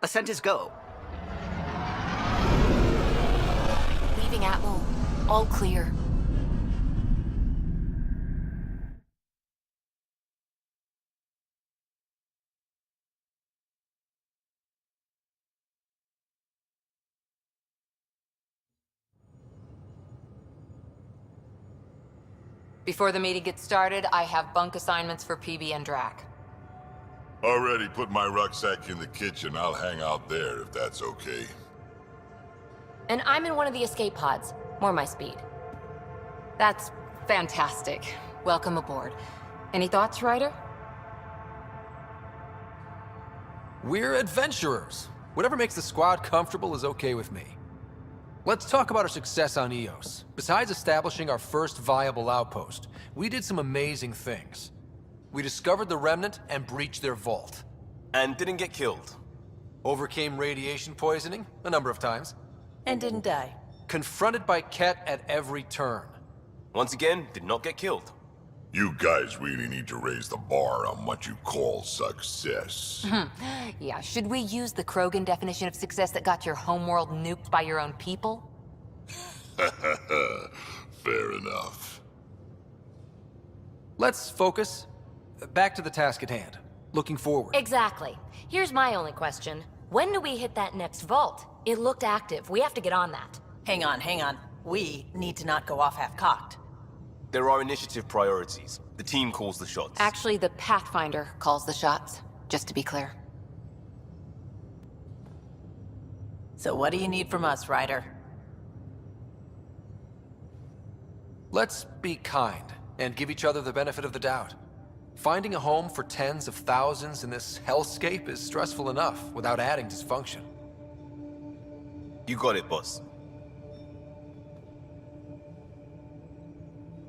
Ascent is go. Leaving Atmo. All clear. Before the meeting gets started, I have bunk assignments for PB and Drac. Already put my rucksack in the kitchen. I'll hang out there if that's okay. And I'm in one of the escape pods. More my speed. That's fantastic. Welcome aboard. Any thoughts, Ryder? We're adventurers. Whatever makes the squad comfortable is okay with me. Let's talk about our success on Eos. Besides establishing our first viable outpost, we did some amazing things. We discovered the Remnant and breached their vault. And didn't get killed. Overcame radiation poisoning a number of times. And didn't die. Confronted by Ket at every turn. Once again, did not get killed. You guys really need to raise the bar on what you call success. Yeah, should we use the Krogan definition of success that got your homeworld nuked by your own people? Fair enough. Let's focus. Back to the task at hand. Looking forward. Exactly. Here's my only question. When do we hit that next vault? It looked active. We have to get on that. Hang on, hang on. We need to not go off half-cocked. There are initiative priorities. The team calls the shots. Actually, the Pathfinder calls the shots, just to be clear. So what do you need from us, Ryder? Let's be kind and give each other the benefit of the doubt. Finding a home for tens of thousands in this hellscape is stressful enough without adding dysfunction. You got it, boss.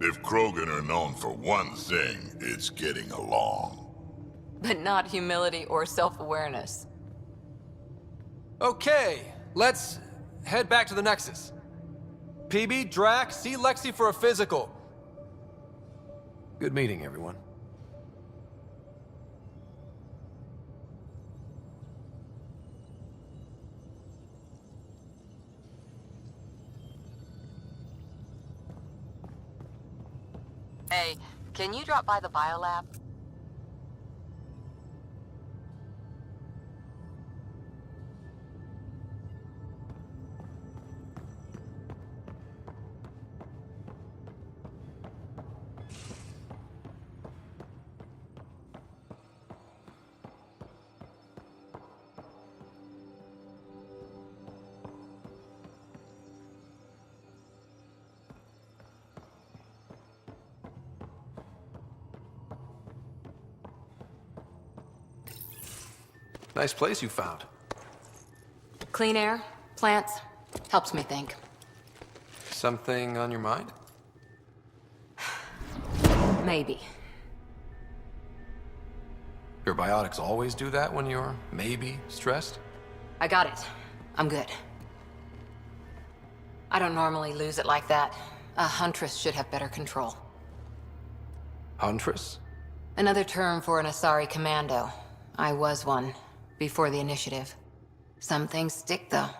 If Krogan are known for one thing, it's getting along. But not humility or self-awareness. Okay, let's head back to the Nexus. PB, Drac, see Lexi for a physical. Good meeting, everyone. Hey, can you drop by the biolab? Nice place you found. Clean air, plants, helps me think. Something on your mind? Maybe. Your biotics always do that when you're maybe stressed? I got it. I'm good. I don't normally lose it like that. A huntress should have better control. Huntress? Another term for an Asari commando. I was one, before the initiative. Some things stick, though.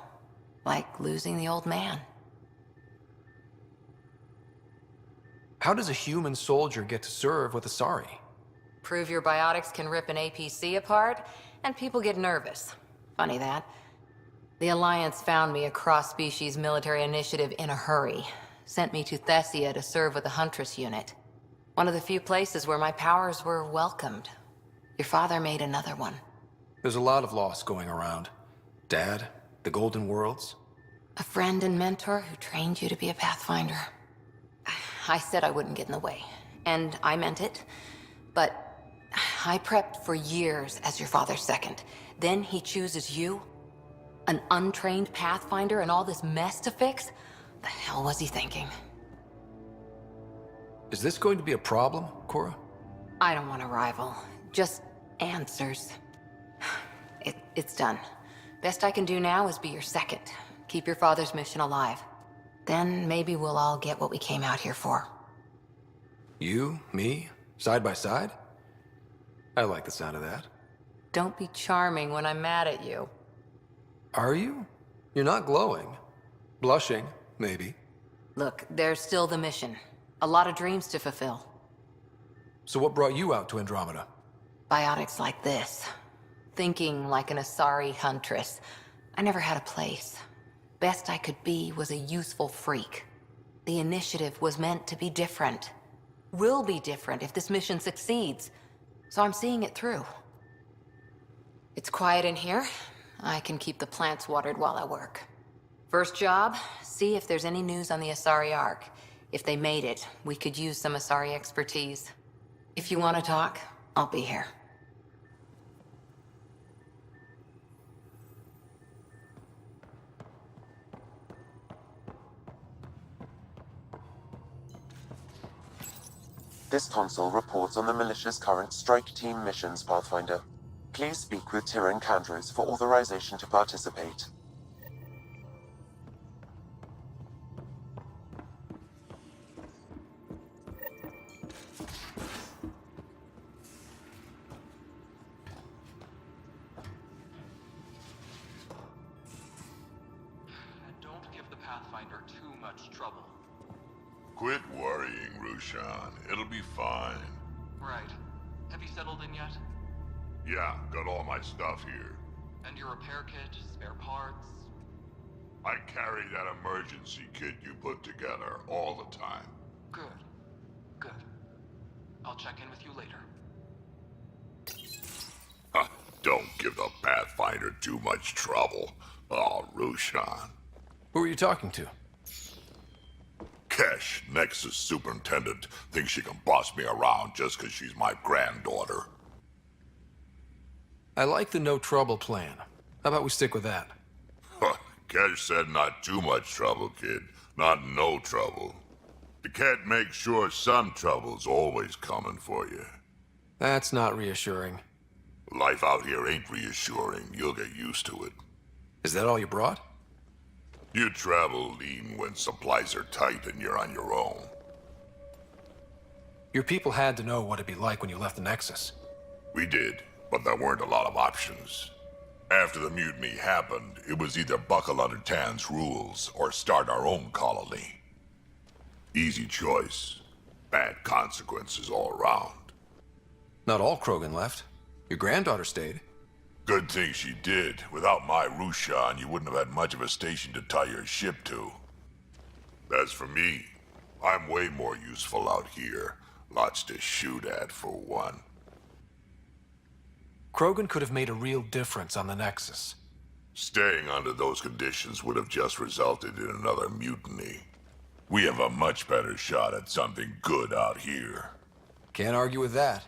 Like losing the old man. How does a human soldier get to serve with Asari? Prove your biotics can rip an APC apart, and people get nervous. Funny that. The Alliance found me a cross-species military initiative in a hurry. Sent me to Thessia to serve with the Huntress unit. One of the few places where my powers were welcomed. Your father made another one. There's a lot of loss going around. Dad, the Golden Worlds. A friend and mentor who trained you to be a Pathfinder. I said I wouldn't get in the way, and I meant it. But I prepped for years as your father's second. Then he chooses you? An untrained Pathfinder and all this mess to fix? The hell was he thinking? Is this going to be a problem, Cora? I don't want a rival. Just answers. It's done. Best I can do now is be your second. Keep your father's mission alive. Then maybe we'll all get what we came out here for. You, me, side by side? I like the sound of that. Don't be charming when I'm mad at you. Are you? You're not glowing. Blushing, maybe. Look, there's still the mission. A lot of dreams to fulfill. So what brought you out to Andromeda? Biotics like this. Thinking like an Asari huntress. I never had a place. Best I could be was a useful freak. The initiative was meant to be different. Will be different if this mission succeeds. So I'm seeing it through. It's quiet in here. I can keep the plants watered while I work. First job, see if there's any news on the Asari Ark. If they made it, we could use some Asari expertise. If you want to talk, I'll be here. This console reports on the militia's current strike team missions, Pathfinder. Please speak with Tyrion Candros for authorization to participate. Don't give the Pathfinder too much trouble. Quit worrying, Rushan. It'll be fine. Right. Have you settled in yet? Yeah, got all my stuff here. And your repair kit, spare parts? I carry that emergency kit you put together all the time. Good. Good. I'll check in with you later. Don't give the Pathfinder too much trouble. Oh, Rushan. Who are you talking to? Kesh, Nexus superintendent, thinks she can boss me around just because she's my granddaughter. I like the no trouble plan. How about we stick with that? Kesh said not too much trouble, kid. Not no trouble. You can't make sure some trouble's always coming for you. That's not reassuring. Life out here ain't reassuring. You'll get used to it. Is that all you brought? You travel lean when supplies are tight and you're on your own. Your people had to know what it'd be like when you left the Nexus. We did, but there weren't a lot of options. After the mutiny happened, it was either buckle under Tan's rules or start our own colony. Easy choice. Bad consequences all around. Not all Krogan left. Your granddaughter stayed. Good thing she did. Without my Rushan, you wouldn't have had much of a station to tie your ship to. As for me, I'm way more useful out here. Lots to shoot at, for one. Krogan could have made a real difference on the Nexus. Staying under those conditions would have just resulted in another mutiny. We have a much better shot at something good out here. Can't argue with that.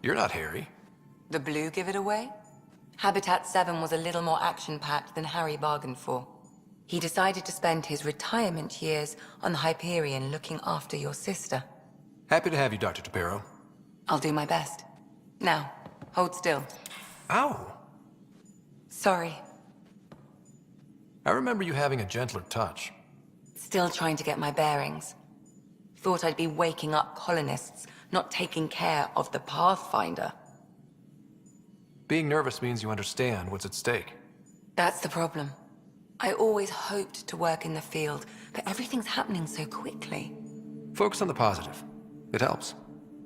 You're not Harry. The blue give it away? Habitat 7 was a little more action-packed than Harry bargained for. He decided to spend his retirement years on the Hyperion looking after your sister. Happy to have you, Dr. Tapero. I'll do my best. Now, hold still. Ow! Sorry. I remember you having a gentler touch. Still trying to get my bearings. Thought I'd be waking up colonists, not taking care of the Pathfinder. Being nervous means you understand what's at stake. That's the problem. I always hoped to work in the field, but everything's happening so quickly. Focus on the positive. It helps.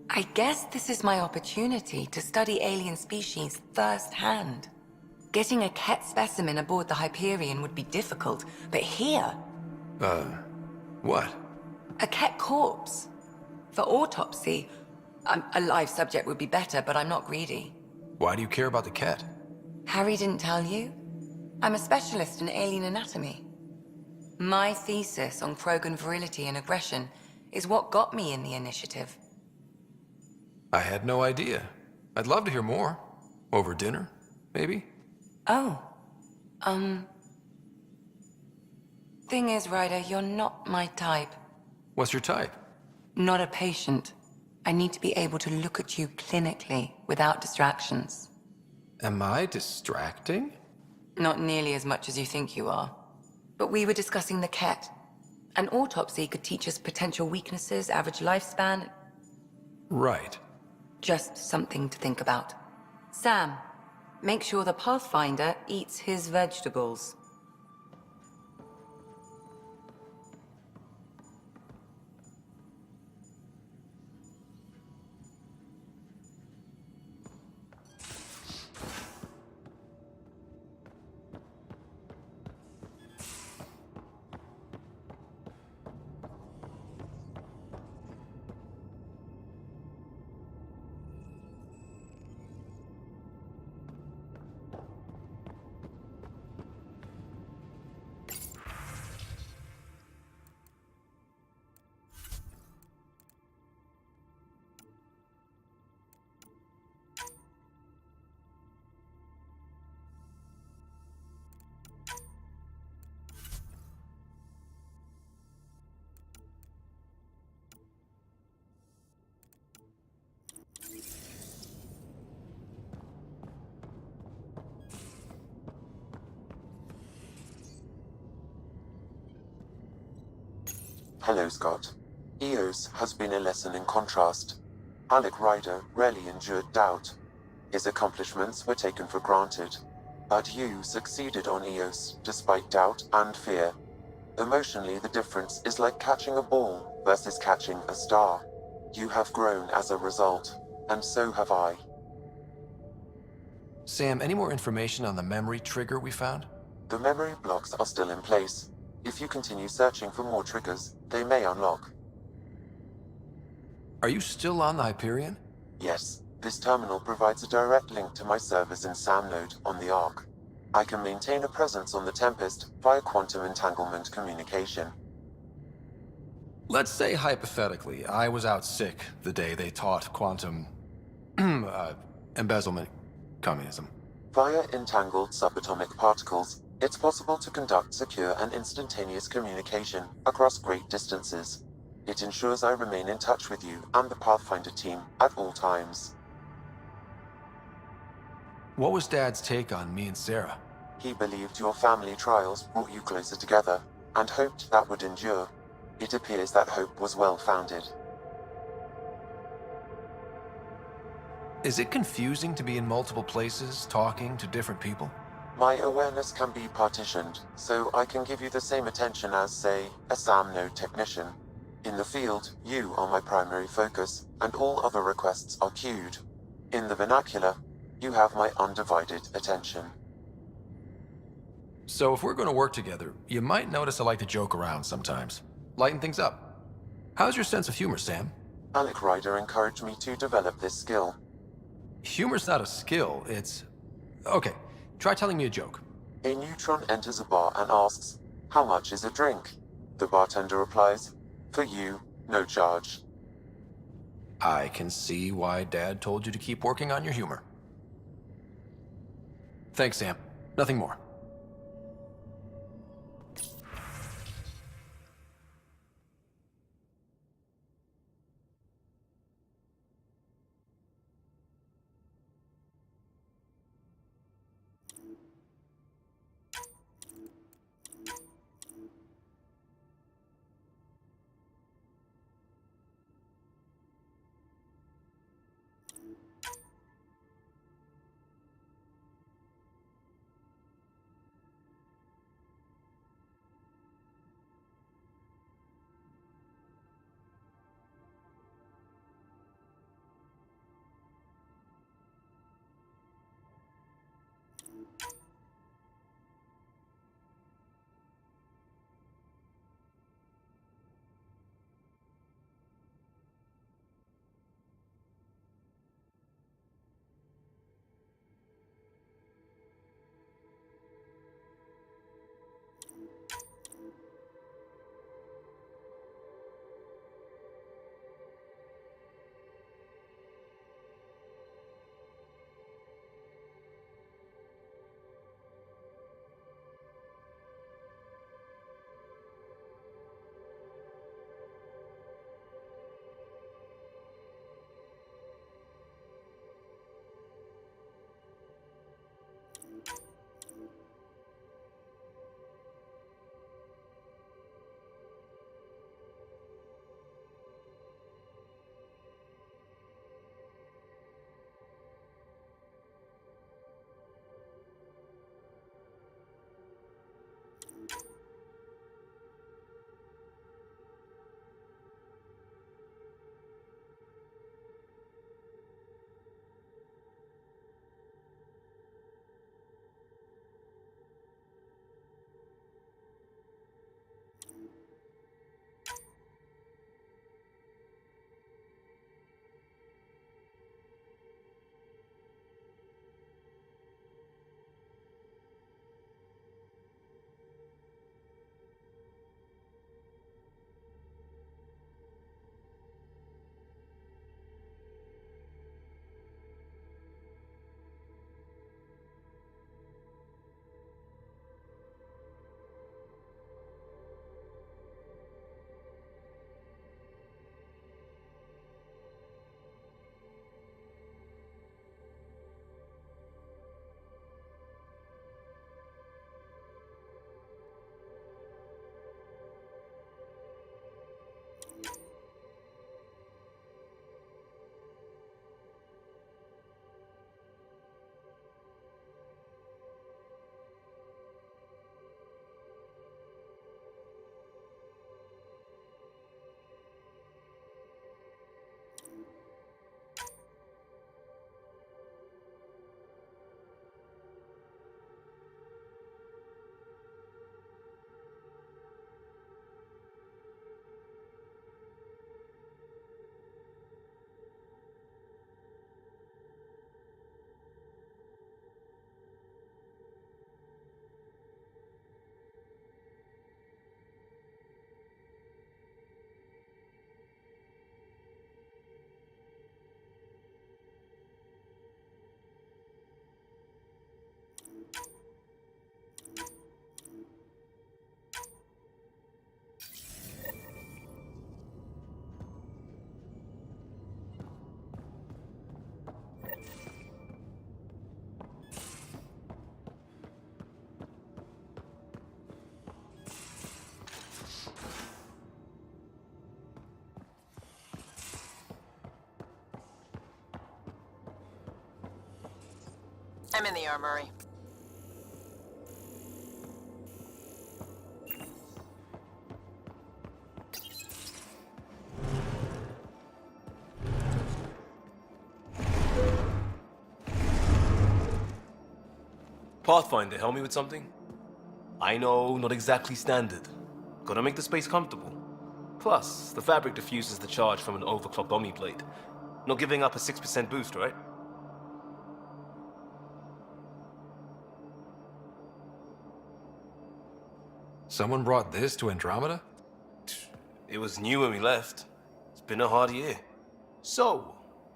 I guess this is my opportunity to study alien species firsthand. Getting a Ket specimen aboard the Hyperion would be difficult, but here... What? A Ket corpse. For autopsy, a live subject would be better, but I'm not greedy. Why do you care about the cat? Harry didn't tell you? I'm a specialist in alien anatomy. My thesis on Krogan virility and aggression is what got me in the initiative. I had no idea. I'd love to hear more. Over dinner, maybe? Oh. Thing is, Ryder, you're not my type. What's your type? Not a patient. I need to be able to look at you clinically without distractions. Am I distracting? Not nearly as much as you think you are. But we were discussing the Ket. An autopsy could teach us potential weaknesses, average lifespan. Right. Just something to think about. Sam, make sure the Pathfinder eats his vegetables. Hello, Scott. Eos has been a lesson in contrast. Alec Ryder rarely endured doubt. His accomplishments were taken for granted. But you succeeded on Eos, despite doubt and fear. Emotionally, the difference is like catching a ball versus catching a star. You have grown as a result, and so have I. Sam, any more information on the memory trigger we found? The memory blocks are still in place. If you continue searching for more triggers, they may unlock. Are you still on the Hyperion? Yes, this terminal provides a direct link to my servers in SamNode on the Ark. I can maintain a presence on the Tempest via quantum entanglement communication. Let's say, hypothetically, I was out sick the day they taught quantum... embezzlement communism. Via entangled subatomic particles, it's possible to conduct secure and instantaneous communication across great distances. It ensures I remain in touch with you and the Pathfinder team at all times. What was Dad's take on me and Sarah? He believed your family trials brought you closer together, and hoped that would endure. It appears that hope was well-founded. Is it confusing to be in multiple places, talking to different people? My awareness can be partitioned, so I can give you the same attention as, say, a SamNode technician. In the field, you are my primary focus, and all other requests are queued. In the vernacular, you have my undivided attention. So if we're going to work together, you might notice I like to joke around sometimes. Lighten things up. How's your sense of humor, Sam? Alec Ryder encouraged me to develop this skill. Humor's not a skill, it's... Okay, try telling me a joke. A neutron enters a bar and asks, "How much is a drink?" The bartender replies, "For you, no charge." I can see why Dad told you to keep working on your humor. Thanks, Sam. Nothing more. I'm in the armory. Pathfinder, help me with something? I know, not exactly standard. Gotta make the space comfortable. Plus, the fabric diffuses the charge from an overclocked Omni blade. Not giving up a 6% boost, right? Someone brought this to Andromeda? It was new when we left. It's been a hard year. So,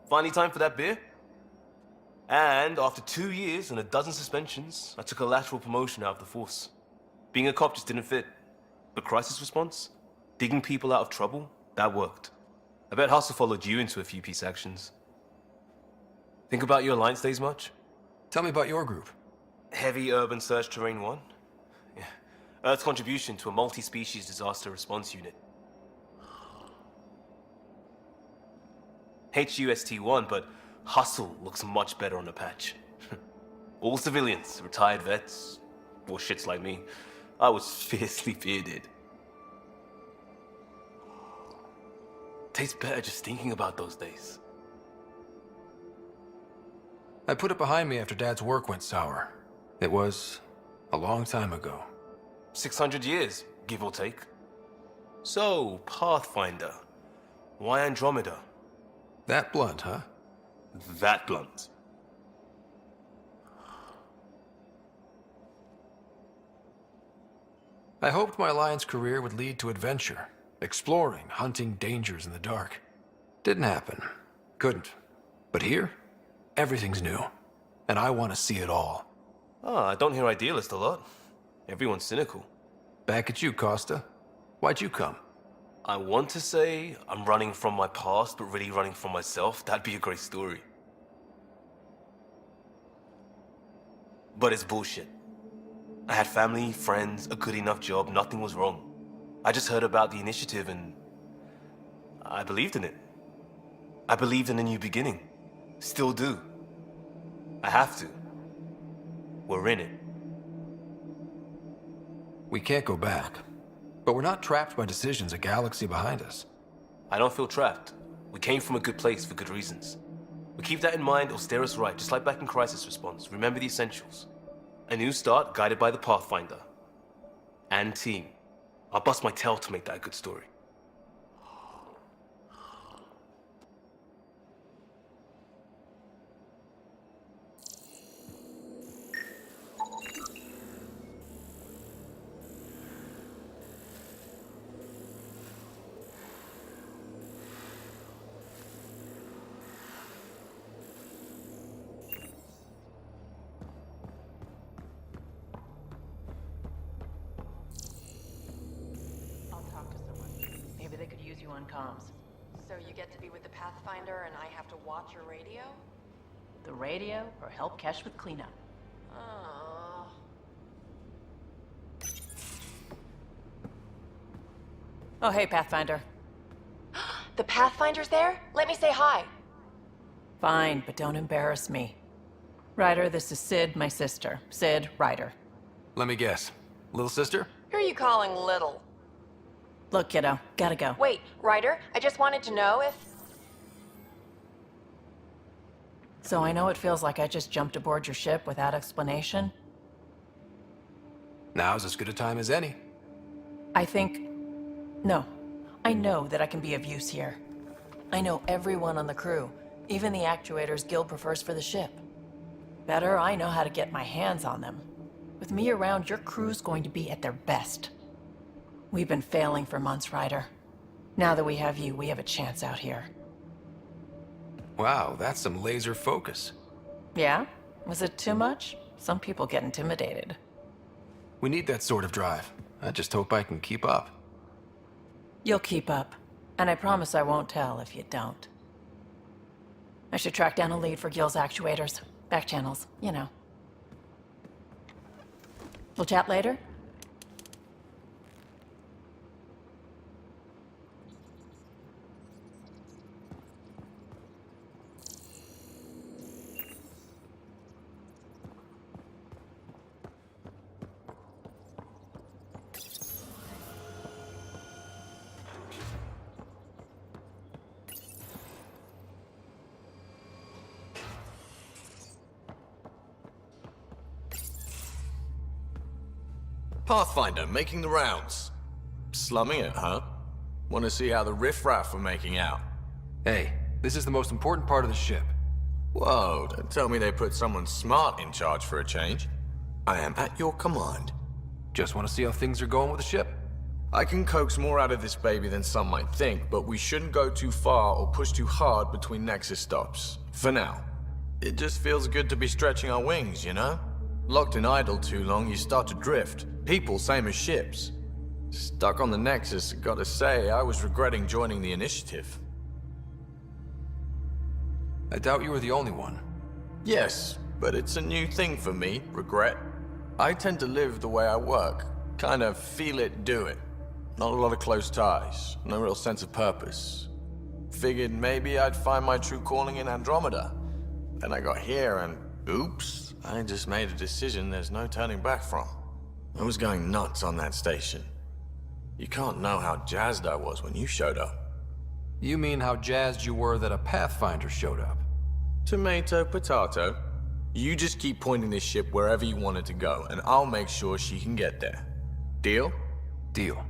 finally time for that beer? And after 2 years and a dozen suspensions, I took a lateral promotion out of the force. Being a cop just didn't fit. But crisis response? Digging people out of trouble? That worked. I bet Hustle followed you into a few peace actions. Think about your Alliance days much? Tell me about your group. Heavy Urban Search Terrain 1? Yeah. Earth's contribution to a multi-species disaster response unit. HUST-1, but Hustle looks much better on the patch. All civilians, retired vets, or shits like me. I was fiercely bearded. Tastes better just thinking about those days. I put it behind me after Dad's work went sour. It was a long time ago. 600 years, give or take. So, Pathfinder. Why Andromeda? That blunt, huh? That blunt. I hoped my Alliance career would lead to adventure, exploring, hunting dangers in the dark. Didn't happen. Couldn't. But here, everything's new. And I want to see it all. Ah, I don't hear idealist a lot. Everyone's cynical. Back at you, Costa. Why'd you come? I want to say I'm running from my past, but really running from myself. That'd be a great story. But it's bullshit. I had family, friends, a good enough job, nothing was wrong. I just heard about the initiative and I believed in it. I believed in a new beginning. Still do. I have to. We're in it. We can't go back. But we're not trapped by decisions a galaxy behind us. I don't feel trapped. We came from a good place for good reasons. We keep that in mind, it'll steer us right, just like back in Crisis Response. Remember the essentials. A new start guided by the Pathfinder. And team. I'll bust my tail to make that a good story. They could use you on comms. So you get to be with the Pathfinder and I have to watch your radio? The radio, or help Kesh with cleanup. Oh. Oh, hey, Pathfinder. The Pathfinder's there? Let me say hi. Fine, but don't embarrass me. Ryder, this is Sid, my sister. Sid, Ryder. Let me guess. Little sister? Who are you calling little? Look, kiddo, gotta go. Wait, Ryder, I just wanted to know if... So I know it feels like I just jumped aboard your ship without explanation. Now's as good a time as any. No. I know that I can be of use here. I know everyone on the crew, even the actuators Guild prefers for the ship. Better, I know how to get my hands on them. With me around, your crew's going to be at their best. We've been failing for months, Ryder. Now that we have you, we have a chance out here. Wow, that's some laser focus. Yeah? Was it too much? Some people get intimidated. We need that sort of drive. I just hope I can keep up. You'll keep up. And I promise I won't tell if you don't. I should track down a lead for Gil's actuators. Back channels, you know. We'll chat later? Pathfinder, making the rounds. Slumming it, huh? Want to see how the riffraff are making out? Hey, this is the most important part of the ship. Whoa, don't tell me they put someone smart in charge for a change. I am at your command. Just want to see how things are going with the ship. I can coax more out of this baby than some might think, but we shouldn't go too far or push too hard between Nexus stops. For now. It just feels good to be stretching our wings, you know? Locked in idle too long, you start to drift. People, same as ships. Stuck on the Nexus, gotta say, I was regretting joining the initiative. I doubt you were the only one. Yes, but it's a new thing for me, regret. I tend to live the way I work. Kind of feel it, do it. Not a lot of close ties, no real sense of purpose. Figured maybe I'd find my true calling in Andromeda. Then I got here and, oops, I just made a decision there's no turning back from. I was going nuts on that station. You can't know how jazzed I was when you showed up. You mean how jazzed you were that a Pathfinder showed up? Tomato, potato. You just keep pointing this ship wherever you want it to go, and I'll make sure she can get there. Deal? Deal.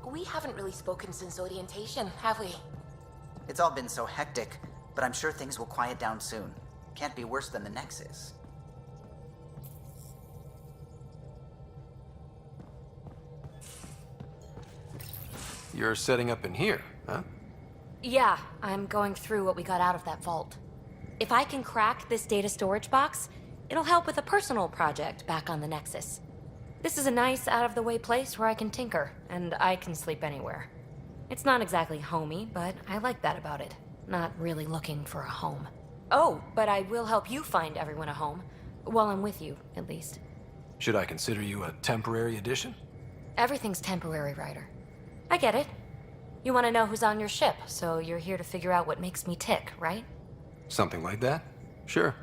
We haven't really spoken since orientation, have we? It's all been so hectic, but I'm sure things will quiet down soon. Can't be worse than the Nexus. You're setting up in here, huh? Yeah, I'm going through what we got out of that vault. If I can crack this data storage box, it'll help with a personal project back on the Nexus. This is a nice, out-of-the-way place where I can tinker, and I can sleep anywhere. It's not exactly homey, but I like that about it. Not really looking for a home. Oh, but I will help you find everyone a home. While I'm with you, at least. Should I consider you a temporary addition? Everything's temporary, Ryder. I get it. You want to know who's on your ship, so you're here to figure out what makes me tick, right? Something like that? Sure.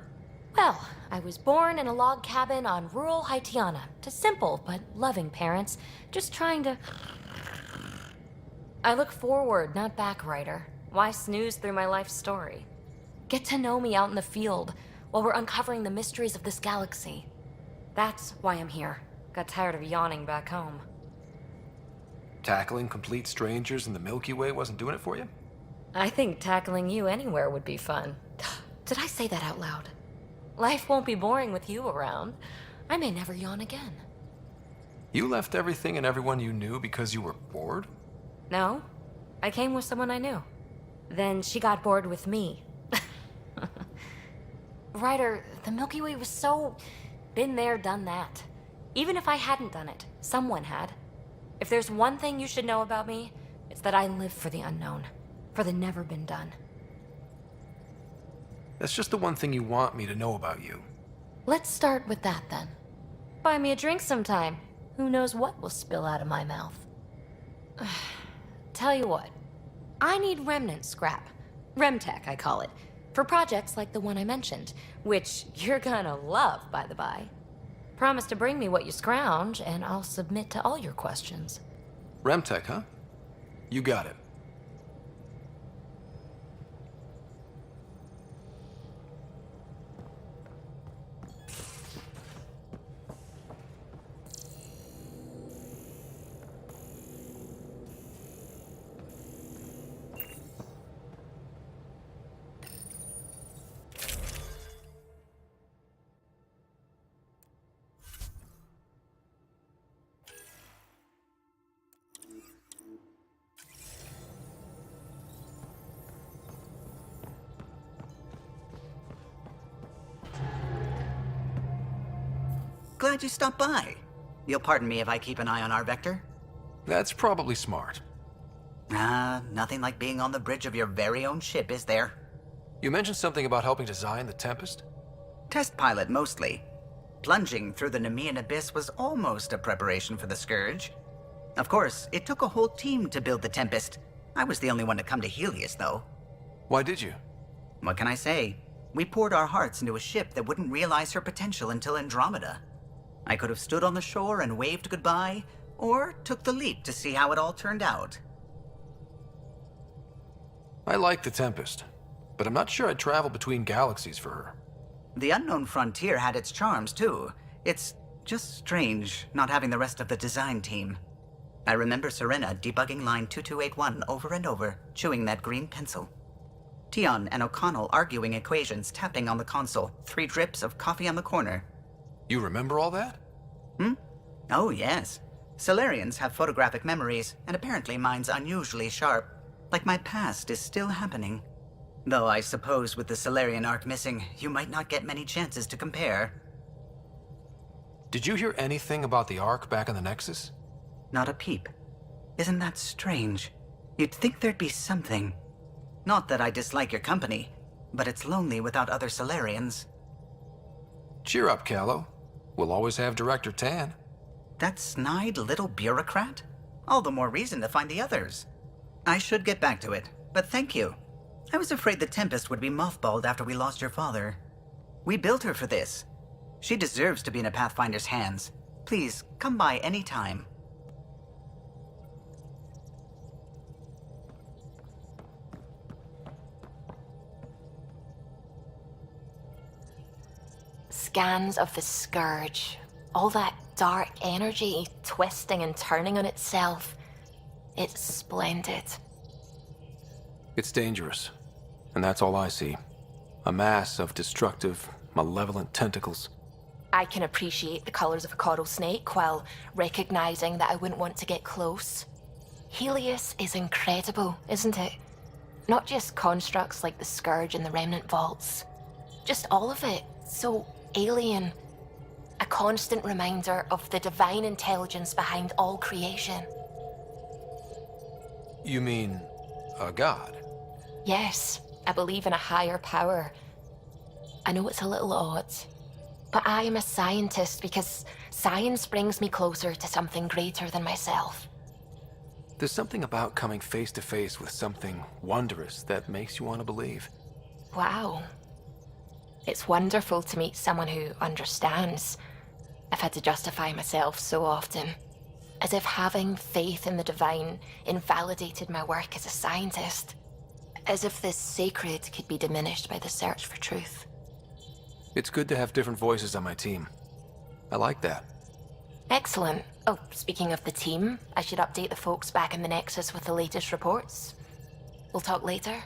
Well, I was born in a log cabin on rural Haitiana to simple but loving parents, just trying to... I look forward, not back, Ryder. Why snooze through my life story? Get to know me out in the field while we're uncovering the mysteries of this galaxy. That's why I'm here. Got tired of yawning back home. Tackling complete strangers in the Milky Way wasn't doing it for you? I think tackling you anywhere would be fun. Did I say that out loud? Life won't be boring with you around. I may never yawn again. You left everything and everyone you knew because you were bored? No, I came with someone I knew. Then she got bored with me. Ryder, the Milky Way was so... been there, done that. Even if I hadn't done it, someone had. If there's one thing you should know about me, it's that I live for the unknown. For the never been done. That's just the one thing you want me to know about you. Let's start with that, then. Buy me a drink sometime. Who knows what will spill out of my mouth. Tell you what. I need remnant scrap. Remtech, I call it. For projects like the one I mentioned. Which you're gonna love, by the by. Promise to bring me what you scrounge, and I'll submit to all your questions. Remtech, huh? You got it. Glad you stopped by. You'll pardon me if I keep an eye on our vector? That's probably smart. Nothing like being on the bridge of your very own ship, is there? You mentioned something about helping design the Tempest? Test pilot, mostly. Plunging through the Nemean abyss was almost a preparation for the Scourge. Of course, it took a whole team to build the Tempest. I was the only one to come to Helios, though. Why did you? What can I say? We poured our hearts into a ship that wouldn't realize her potential until Andromeda. I could have stood on the shore and waved goodbye, or took the leap to see how it all turned out. I like the Tempest, but I'm not sure I'd travel between galaxies for her. The unknown frontier had its charms, too. It's just strange not having the rest of the design team. I remember Serena debugging line 2281 over and over, chewing that green pencil. Tion and O'Connell arguing equations, tapping on the console, 3 drips of coffee on the corner. You remember all that? Oh, yes. Solarians have photographic memories, and apparently mine's unusually sharp. Like my past is still happening. Though I suppose with the Solarian arc missing, you might not get many chances to compare. Did you hear anything about the Ark back in the Nexus? Not a peep. Isn't that strange? You'd think there'd be something. Not that I dislike your company, but it's lonely without other Solarians. Cheer up, Callow. We'll always have Director Tan. That snide little bureaucrat? All the more reason to find the others. I should get back to it, but thank you. I was afraid the Tempest would be mothballed after we lost your father. We built her for this. She deserves to be in a Pathfinder's hands. Please, come by any time. Scans of the Scourge. All that dark energy twisting and turning on itself. It's splendid. It's dangerous, and that's all I see. A mass of destructive, malevolent tentacles. I can appreciate the colors of a coral snake while recognizing that I wouldn't want to get close. Helios is incredible, isn't it? Not just constructs like the Scourge and the Remnant Vaults. Just all of it. So alien. A constant reminder of the divine intelligence behind all creation. You mean a god? Yes, I believe in a higher power. I know it's a little odd, but I am a scientist because science brings me closer to something greater than myself. There's something about coming face to face with something wondrous that makes you want to believe. Wow. It's wonderful to meet someone who understands. I've had to justify myself so often, as if having faith in the divine invalidated my work as a scientist. As if this sacred could be diminished by the search for truth. It's good to have different voices on my team. I like that. Excellent. Oh, speaking of the team, I should update the folks back in the Nexus with the latest reports. We'll talk later.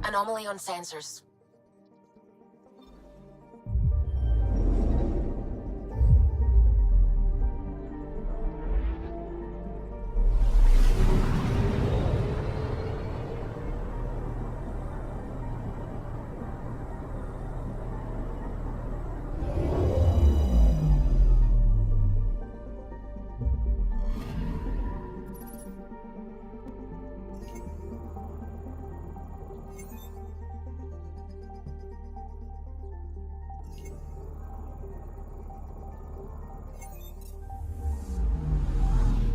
Anomaly on sensors.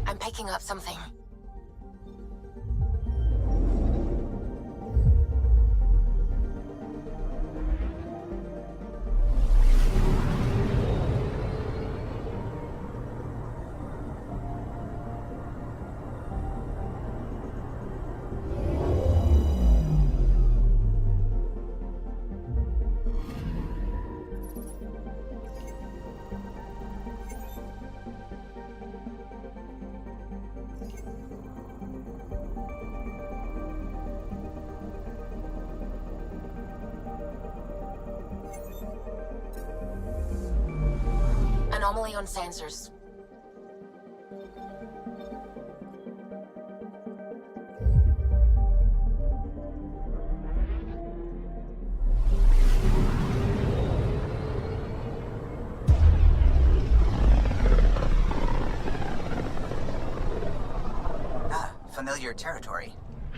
I'm picking up something. Anomaly on sensors. Familiar territory.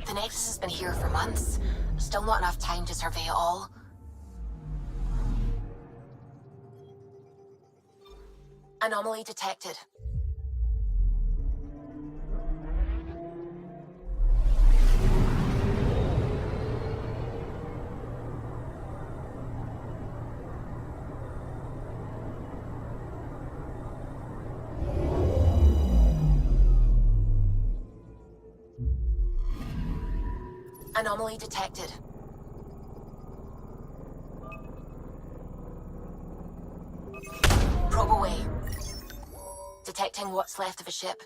The Nexus has been here for months. Still not enough time to survey it all. Anomaly detected. Anomaly detected. Probe away. Detecting what's left of a ship.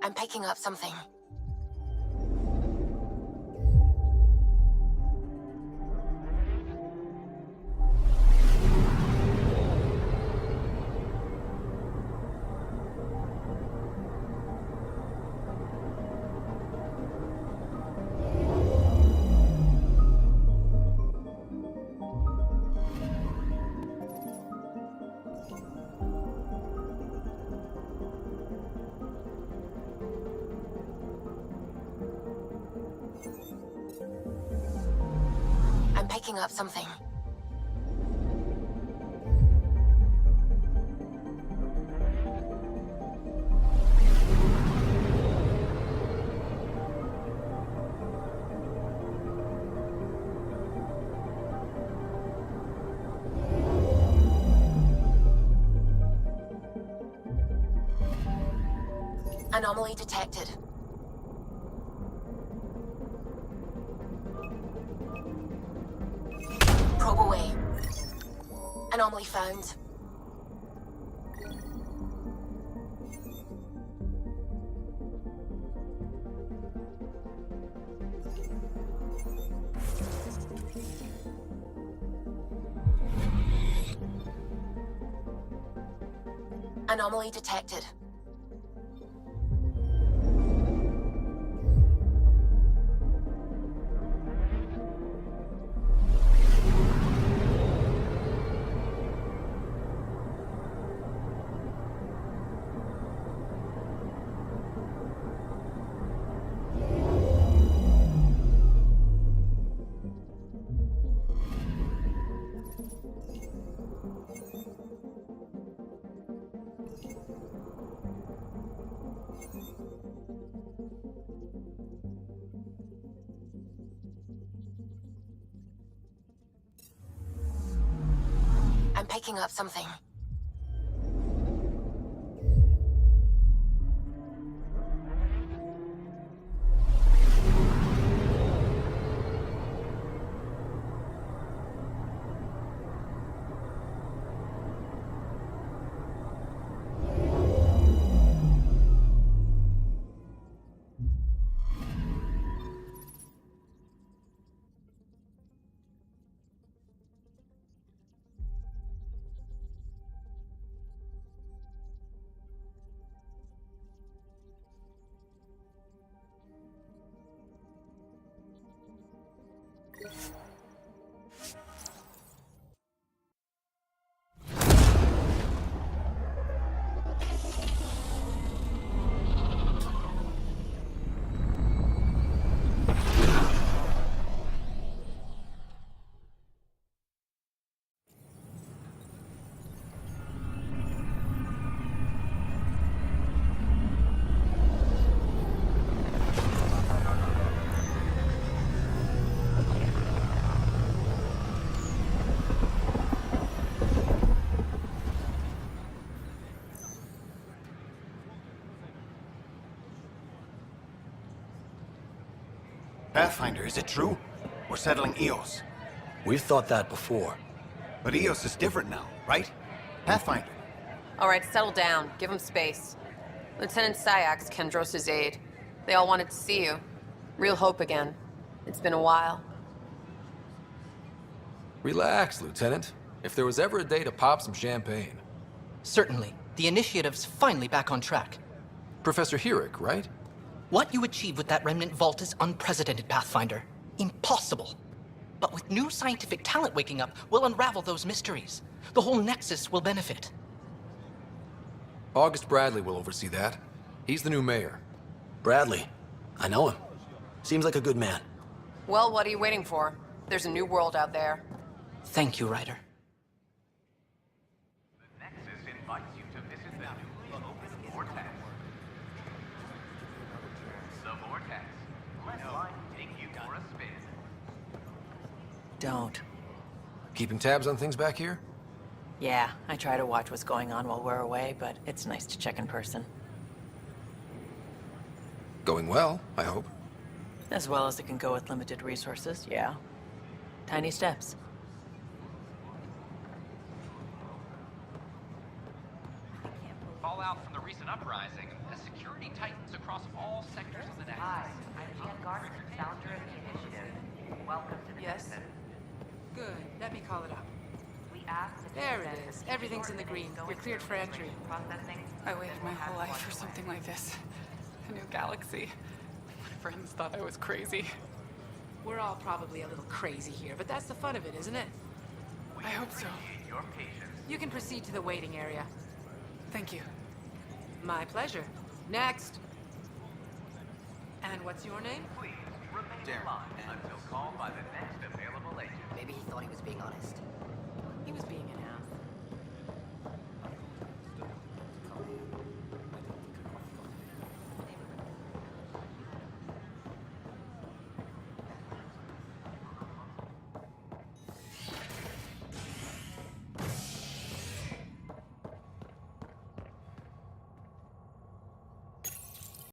I'm picking up something. I'm picking up something. Anomaly detected. Probe away. Anomaly found. Anomaly detected. I'm picking up something. Pathfinder, is it true? We're settling EOS. We've thought that before. But EOS is different now, right? Pathfinder. All right, settle down. Give him space. Lieutenant Sayak's Kendros' aide. They all wanted to see you. Real hope again. It's been a while. Relax, Lieutenant. If there was ever a day to pop some champagne. Certainly. The initiative's finally back on track. Professor Herrick, right? What you achieved with that remnant vault is unprecedented, Pathfinder. Impossible. But with new scientific talent waking up, we'll unravel those mysteries. The whole Nexus will benefit. August Bradley will oversee that. He's the new mayor. Bradley. I know him. Seems like a good man. Well, what are you waiting for? There's a new world out there. Thank you, Ryder. Don't. Keeping tabs on things back here? Yeah, I try to watch what's going on while we're away, but it's nice to check in person. Going well, I hope. As well as it can go with limited resources, yeah. Tiny steps. Fallout from the recent uprising has security tightens across all sectors of the Nexus. Hi, I'm Jan Garson, founder of the initiative. Welcome to the Yes? Nexus. Good. Let me call it up. We asked if There you it said is. that Everything's in the green. going You're cleared for entry. Processing. I waited my whole life for something like this. A new galaxy. My friends thought I was crazy. We're all probably a little crazy here, but that's the fun of it, isn't it? I hope so. Your patience. You can proceed to the waiting area. Thank you. My pleasure. Next. And what's your name? Please remain in line until called by the next available agent. Maybe he thought he was being honest. He was being an